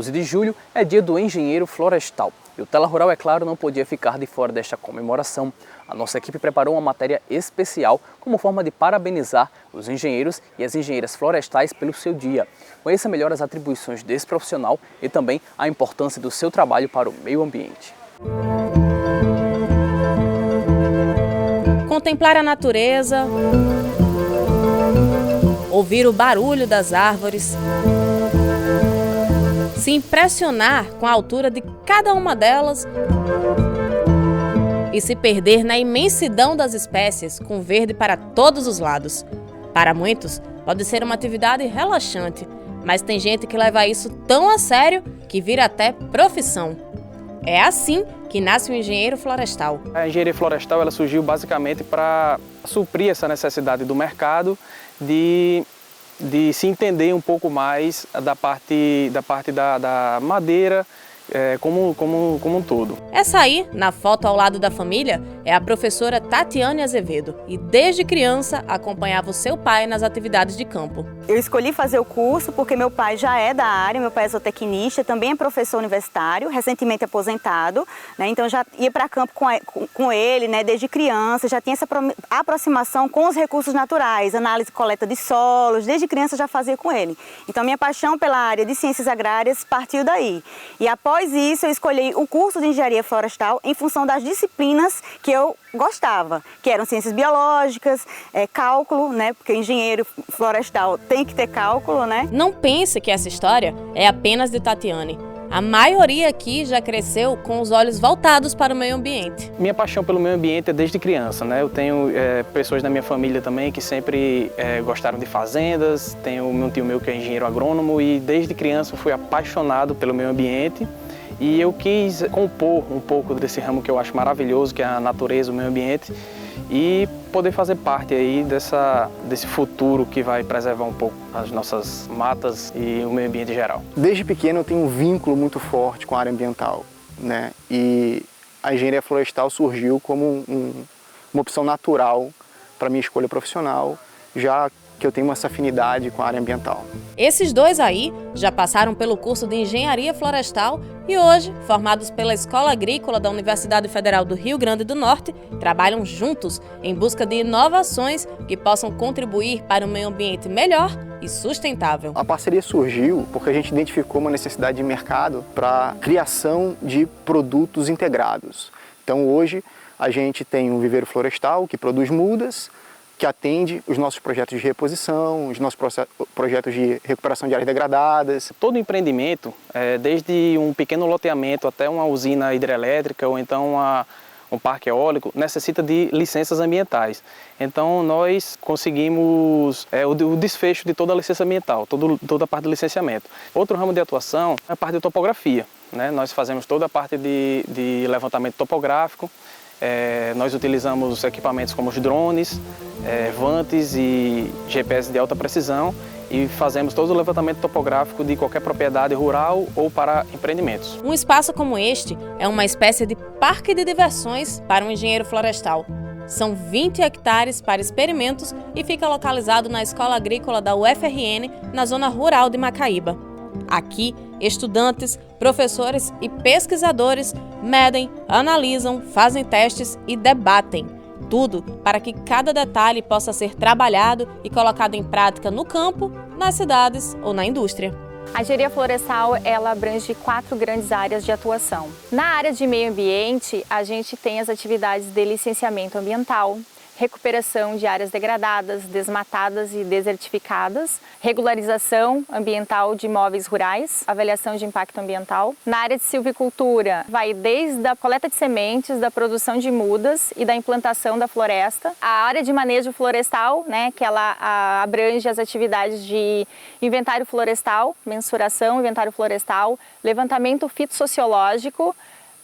12 de julho é dia do engenheiro florestal. E o Tela Rural, é claro, não podia ficar de fora desta comemoração. A nossa equipe preparou uma matéria especial como forma de parabenizar os engenheiros e as engenheiras florestais pelo seu dia. Conheça melhor as atribuições desse profissional e também a importância do seu trabalho para o meio ambiente. Contemplar a natureza, ouvir o barulho das árvores, se impressionar com a altura de cada uma delas e se perder na imensidão das espécies com verde para todos os lados. Para muitos, pode ser uma atividade relaxante, mas tem gente que leva isso tão a sério que vira até profissão. É assim que nasce o engenheiro florestal. A engenharia florestal ela surgiu basicamente para suprir essa necessidade do mercado de se entender um pouco mais da parte da madeira como um todo. Essa aí, na foto ao lado da família, é a professora Tatiane Azevedo e desde criança acompanhava o seu pai nas atividades de campo. Eu escolhi fazer o curso porque meu pai já é da área, meu pai é zootecnista, também é professor universitário, recentemente aposentado, né? Então já ia para campo com ele, né? Desde criança, já tinha essa aproximação com os recursos naturais, análise e coleta de solos, desde criança já fazia com ele. Então minha paixão pela área de ciências agrárias partiu daí. E após isso eu escolhi o curso de engenharia florestal em função das disciplinas que eu gostava, que eram ciências biológicas, cálculo, né? Porque engenheiro florestal tem que ter cálculo, né? Não pense que essa história é apenas de Tatiane. A maioria aqui já cresceu com os olhos voltados para o meio ambiente. Minha paixão pelo meio ambiente é desde criança, né? Eu tenho pessoas da minha família também que sempre gostaram de fazendas, tenho um tio meu que é engenheiro agrônomo e desde criança eu fui apaixonado pelo meio ambiente. E eu quis compor um pouco desse ramo que eu acho maravilhoso, que é a natureza, o meio ambiente, e poder fazer parte aí desse futuro que vai preservar um pouco as nossas matas e o meio ambiente em geral. Desde pequeno eu tenho um vínculo muito forte com a área ambiental, né? E a engenharia florestal surgiu como uma opção natural para a minha escolha profissional, já que eu tenho essa afinidade com a área ambiental. Esses dois aí já passaram pelo curso de Engenharia Florestal e hoje, formados pela Escola Agrícola da Universidade Federal do Rio Grande do Norte, trabalham juntos em busca de inovações que possam contribuir para um meio ambiente melhor e sustentável. A parceria surgiu porque a gente identificou uma necessidade de mercado para a criação de produtos integrados. Então hoje a gente tem um viveiro florestal que produz mudas, que atende os nossos projetos de reposição, os nossos projetos de recuperação de áreas degradadas. Todo empreendimento, desde um pequeno loteamento até uma usina hidrelétrica ou então um parque eólico, necessita de licenças ambientais. Então nós conseguimos o desfecho de toda a licença ambiental, toda a parte do licenciamento. Outro ramo de atuação é a parte de topografia, né? Nós fazemos toda a parte de levantamento topográfico. Nós utilizamos equipamentos como os drones, vantes e GPS de alta precisão e fazemos todo o levantamento topográfico de qualquer propriedade rural ou para empreendimentos. Um espaço como este é uma espécie de parque de diversões para um engenheiro florestal. São 20 hectares para experimentos e fica localizado na Escola Agrícola da UFRN, na zona rural de Macaíba. Aqui, estudantes, professores e pesquisadores medem, analisam, fazem testes e debatem. Tudo para que cada detalhe possa ser trabalhado e colocado em prática no campo, nas cidades ou na indústria. A engenharia florestal ela abrange 4 grandes áreas de atuação. Na área de meio ambiente, a gente tem as atividades de licenciamento ambiental, recuperação de áreas degradadas, desmatadas e desertificadas, regularização ambiental de imóveis rurais, avaliação de impacto ambiental. Na área de silvicultura, vai desde a coleta de sementes, da produção de mudas e da implantação da floresta. A área de manejo florestal, né, que ela abrange as atividades de inventário florestal, mensuração, inventário florestal, levantamento fitossociológico,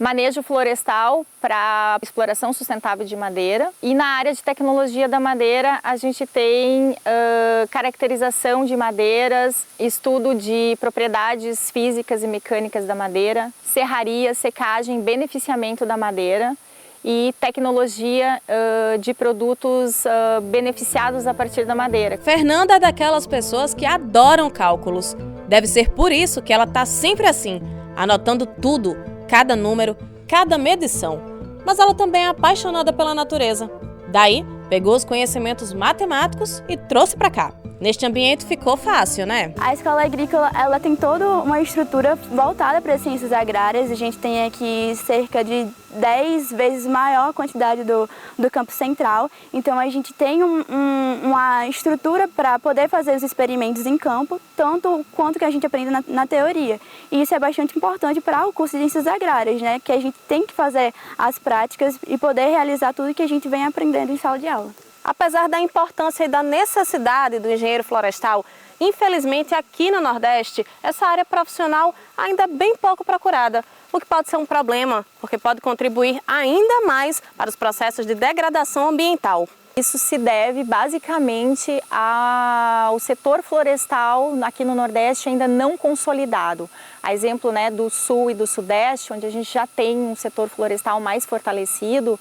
manejo florestal para exploração sustentável de madeira. E na área de tecnologia da madeira, a gente tem caracterização de madeiras, estudo de propriedades físicas e mecânicas da madeira, serraria, secagem, beneficiamento da madeira e tecnologia de produtos beneficiados a partir da madeira. Fernanda é daquelas pessoas que adoram cálculos. Deve ser por isso que ela está sempre assim, anotando tudo, cada número, cada medição. Mas ela também é apaixonada pela natureza. Daí, pegou os conhecimentos matemáticos e trouxe para cá. Neste ambiente ficou fácil, né? A escola agrícola, ela tem toda uma estrutura voltada para as ciências agrárias. A gente tem aqui cerca de 10 vezes maior a quantidade do campo central. Então a gente tem uma estrutura para poder fazer os experimentos em campo, tanto quanto que a gente aprende na teoria. E isso é bastante importante para o curso de ciências agrárias, né? Que a gente tem que fazer as práticas e poder realizar tudo que a gente vem aprendendo em sala de aula. Apesar da importância e da necessidade do engenheiro florestal, infelizmente aqui no Nordeste, essa área profissional ainda é bem pouco procurada, o que pode ser um problema, porque pode contribuir ainda mais para os processos de degradação ambiental. Isso se deve basicamente ao setor florestal aqui no Nordeste ainda não consolidado. A exemplo, né, do Sul e do Sudeste, onde a gente já tem um setor florestal mais fortalecido,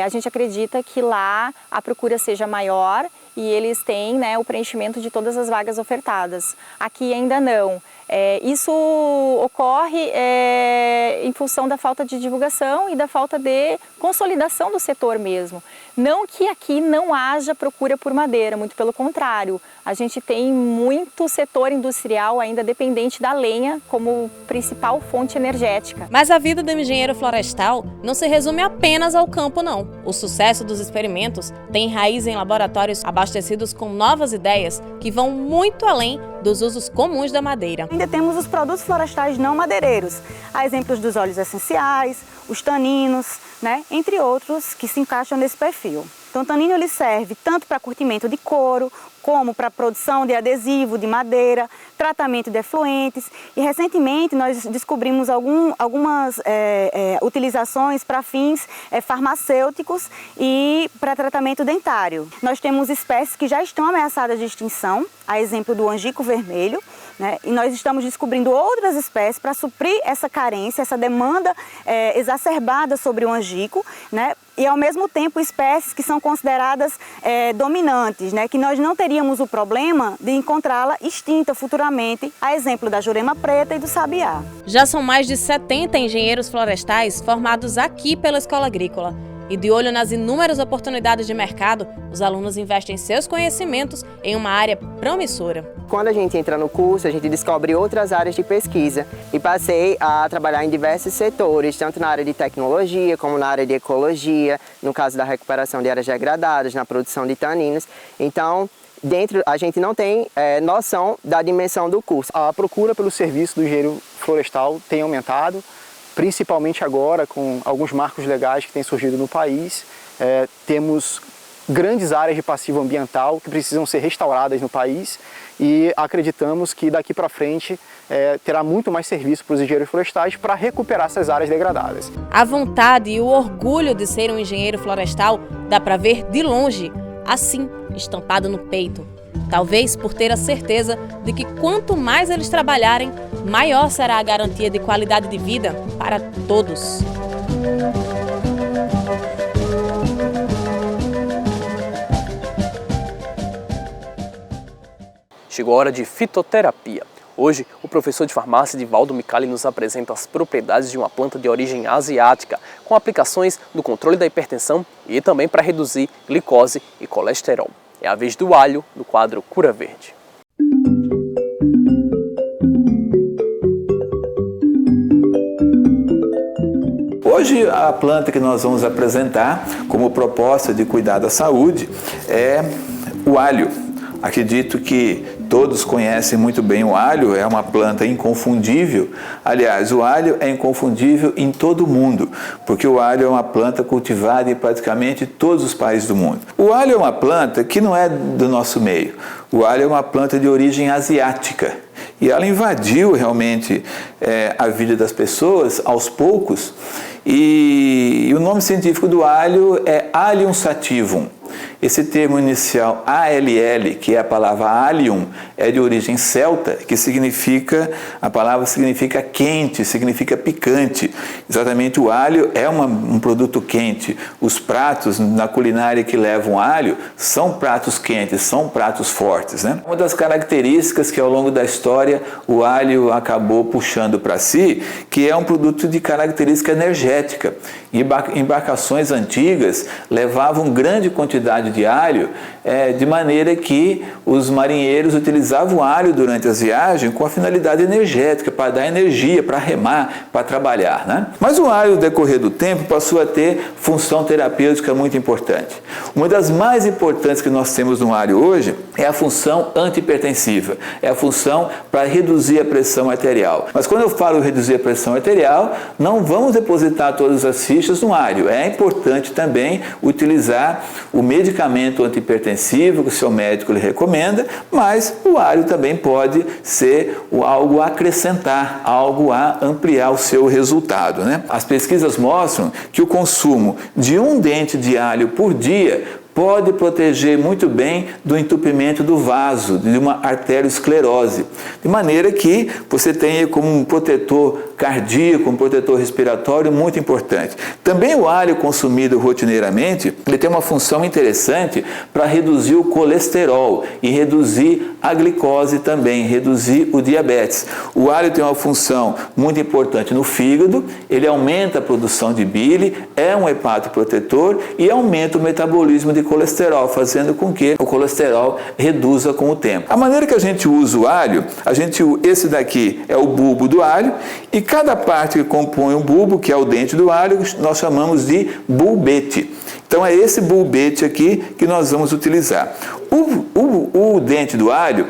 a gente acredita que lá a procura seja maior e eles têm, né, o preenchimento de todas as vagas ofertadas. Aqui ainda não. Isso ocorre em função da falta de divulgação e da falta de consolidação do setor mesmo. Não que aqui não haja procura por madeira, muito pelo contrário. A gente tem muito setor industrial ainda dependente da lenha como principal fonte energética. Mas a vida do engenheiro florestal não se resume apenas ao campo, não. O sucesso dos experimentos tem raiz em laboratórios abastecidos com novas ideias que vão muito além dos usos comuns da madeira. Ainda temos os produtos florestais não madeireiros, há exemplos dos óleos essenciais, os taninos, né, entre outros que se encaixam nesse perfil. Então o tanino ele serve tanto para curtimento de couro, como para produção de adesivo de madeira, tratamento de efluentes e recentemente nós descobrimos algumas utilizações para fins farmacêuticos e para tratamento dentário. Nós temos espécies que já estão ameaçadas de extinção, a exemplo do angico vermelho, né? E nós estamos descobrindo outras espécies para suprir essa carência, essa demanda exacerbada sobre o angico, né? E ao mesmo tempo espécies que são consideradas dominantes, né? Que nós não teríamos o problema de encontrá-la extinta futuramente, a exemplo da jurema preta e do sabiá. Já são mais de 70 engenheiros florestais formados aqui pela Escola Agrícola. E de olho nas inúmeras oportunidades de mercado, os alunos investem seus conhecimentos em uma área promissora. Quando a gente entra no curso, a gente descobre outras áreas de pesquisa e passei a trabalhar em diversos setores, tanto na área de tecnologia como na área de ecologia, no caso da recuperação de áreas degradadas, na produção de taninos. Então, a gente não tem noção da dimensão do curso. A procura pelo serviço do engenheiro florestal tem aumentado, principalmente agora com alguns marcos legais que têm surgido no país. Temos grandes áreas de passivo ambiental que precisam ser restauradas no país e acreditamos que daqui para frente terá muito mais serviço para os engenheiros florestais para recuperar essas áreas degradadas. A vontade e o orgulho de ser um engenheiro florestal dá para ver de longe, assim, estampado no peito. Talvez por ter a certeza de que quanto mais eles trabalharem, maior será a garantia de qualidade de vida para todos. Chegou a hora de fitoterapia. Hoje, o professor de farmácia Divaldo Micali nos apresenta as propriedades de uma planta de origem asiática, com aplicações no controle da hipertensão e também para reduzir glicose e colesterol. É a vez do alho no quadro Cura Verde. Hoje a planta que nós vamos apresentar como proposta de cuidar da saúde é o alho. Acredito que todos conhecem muito bem o alho, é uma planta inconfundível. Aliás, o alho é inconfundível em todo o mundo, porque o alho é uma planta cultivada em praticamente todos os países do mundo. O alho é uma planta que não é do nosso meio. O alho é uma planta de origem asiática e ela invadiu realmente a vida das pessoas aos poucos. E o nome científico do alho é Allium sativum. esse termo inicial ALL, que é a palavra allium, é de origem celta, que significa, a palavra significa quente, significa picante. Exatamente, o alho é um produto quente. Os pratos na culinária que levam alho são pratos quentes, são pratos fortes, né? Uma das características que ao longo da história o alho acabou puxando para si, que é um produto de característica energética. Embarcações antigas levavam grande quantidade de alho, de maneira que os marinheiros utilizavam o alho durante as viagens com a finalidade energética, para dar energia, para remar, para trabalhar, né? Mas o alho, no decorrer do tempo, passou a ter função terapêutica muito importante. Uma das mais importantes que nós temos no alho hoje é a função antihipertensiva, é a função para reduzir a pressão arterial. Mas quando eu falo reduzir a pressão arterial, não vamos depositar todas as fichas no alho. É importante também utilizar o medicamento antihipertensivo que o seu médico lhe recomenda, mas o alho também pode ser algo a acrescentar, algo a ampliar o seu resultado, né? As pesquisas mostram que o consumo de um dente de alho por dia pode proteger muito bem do entupimento do vaso, de uma arteriosclerose, de maneira que você tenha como um protetor cardíaco, um protetor respiratório muito importante. Também o alho consumido rotineiramente, ele tem uma função interessante para reduzir o colesterol e reduzir a glicose também, reduzir o diabetes. O alho tem uma função muito importante no fígado, ele aumenta a produção de bile, é um hepatoprotetor e aumenta o metabolismo de colesterol, fazendo com que o colesterol reduza com o tempo. A maneira que a gente usa o alho, esse daqui é o bulbo do alho, e cada parte que compõe o bulbo, que é o dente do alho, nós chamamos de bulbete. Então é esse bulbete aqui que nós vamos utilizar. O dente do alho,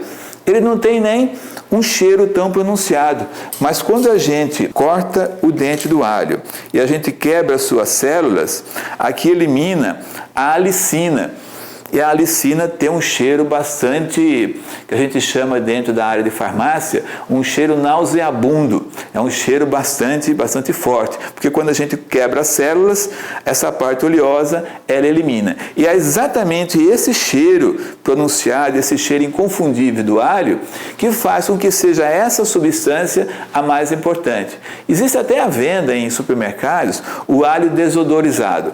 ele não tem nem um cheiro tão pronunciado, mas quando a gente corta o dente do alho e a gente quebra as suas células, aqui elimina a alicina. E a alicina tem um cheiro bastante, que a gente chama dentro da área de farmácia, um cheiro nauseabundo. É um cheiro bastante forte, porque quando a gente quebra as células, essa parte oleosa, ela elimina. E é exatamente esse cheiro pronunciado, esse cheiro inconfundível do alho, que faz com que seja essa substância a mais importante. Existe até à venda em supermercados o alho desodorizado.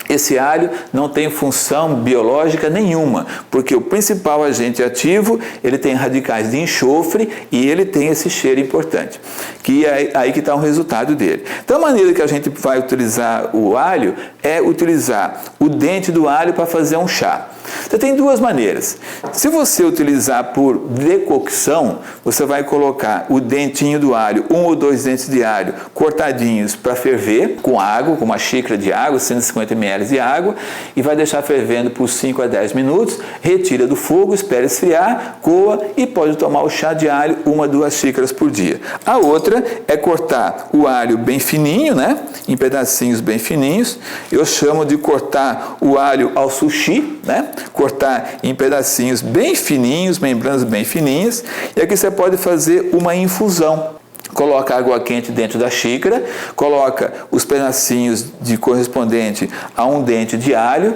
Esse alho não tem função biológica nenhuma, porque o principal agente ativo, ele tem radicais de enxofre e ele tem esse cheiro importante, que é aí que está o resultado dele. Então a maneira que a gente vai utilizar o alho é utilizar o dente do alho para fazer um chá. Você tem duas maneiras. Se você utilizar por decocção, você vai colocar o dentinho do alho, 1 ou 2 dentes de alho cortadinhos para ferver com água, com uma xícara de água, 150 ml de água, e vai deixar fervendo por 5 a 10 minutos, retira do fogo, espera esfriar, coa e pode tomar o chá de alho 1 a 2 xícaras por dia. A outra é cortar o alho bem fininho, né? Em pedacinhos bem fininhos. Eu chamo de cortar o alho ao sushi, né? Cortar em pedacinhos bem fininhos, membranas bem fininhas, e aqui você pode fazer uma infusão. Coloca água quente dentro da xícara, coloca os pedacinhos correspondente a um dente de alho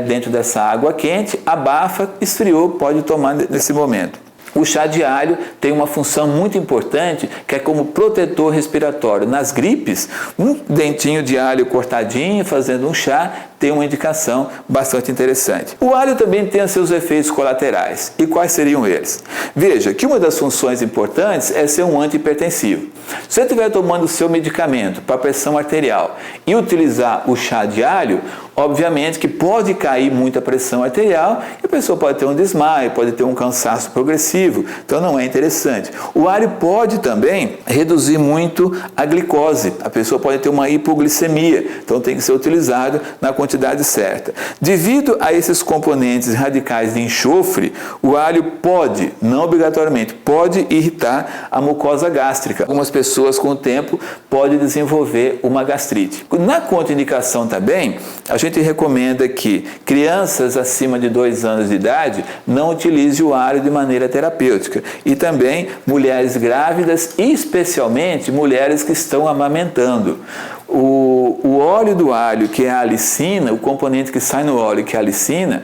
dentro dessa água quente, abafa, esfriou, pode tomar nesse momento. O chá de alho tem uma função muito importante, que é como protetor respiratório. Nas gripes, um dentinho de alho cortadinho, fazendo um chá, tem uma indicação bastante interessante. O alho também tem seus efeitos colaterais. E quais seriam eles? Veja que uma das funções importantes é ser um antihipertensivo. Se você estiver tomando o seu medicamento para pressão arterial e utilizar o chá de alho, obviamente que pode cair muita pressão arterial e a pessoa pode ter um desmaio, pode ter um cansaço progressivo, então não é interessante. O alho pode também reduzir muito a glicose, a pessoa pode ter uma hipoglicemia, então tem que ser utilizado na quantidade certa. Devido a esses componentes radicais de enxofre, o alho pode, não obrigatoriamente, pode irritar a mucosa gástrica. Algumas pessoas com o tempo podem desenvolver uma gastrite. Na contraindicação também, a gente recomenda que crianças acima de 2 anos de idade não utilizem o alho de maneira terapêutica. E também mulheres grávidas e especialmente mulheres que estão amamentando. O óleo do alho, que é a alicina, o componente que sai no óleo, que é a alicina,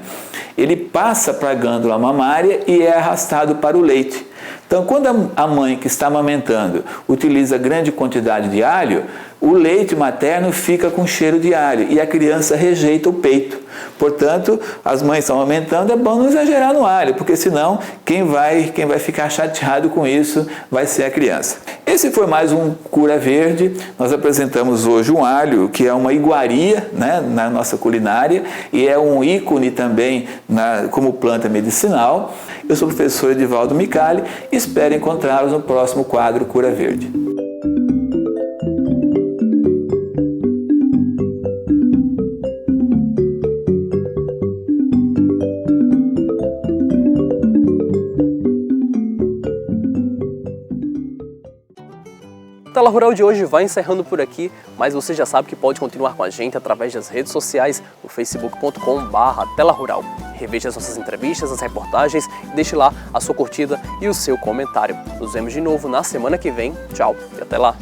ele passa para a glândula mamária e é arrastado para o leite. Então, quando a mãe que está amamentando utiliza grande quantidade de alho, o leite materno fica com cheiro de alho e a criança rejeita o peito. Portanto, as mães estão amamentando, é bom não exagerar no alho, porque senão quem vai ficar chateado com isso vai ser a criança. Esse foi mais um Cura Verde. Nós apresentamos hoje um alho, que é uma iguaria, né, na nossa culinária e é um ícone também como planta medicinal. Eu sou o professor Edivaldo Micali e espero encontrá-los no próximo quadro Cura Verde. O Tela Rural de hoje vai encerrando por aqui, mas você já sabe que pode continuar com a gente através das redes sociais no facebook.com/Tela Rural. Reveja as nossas entrevistas, as reportagens e deixe lá a sua curtida e o seu comentário. Nos vemos de novo na semana que vem. Tchau e até lá!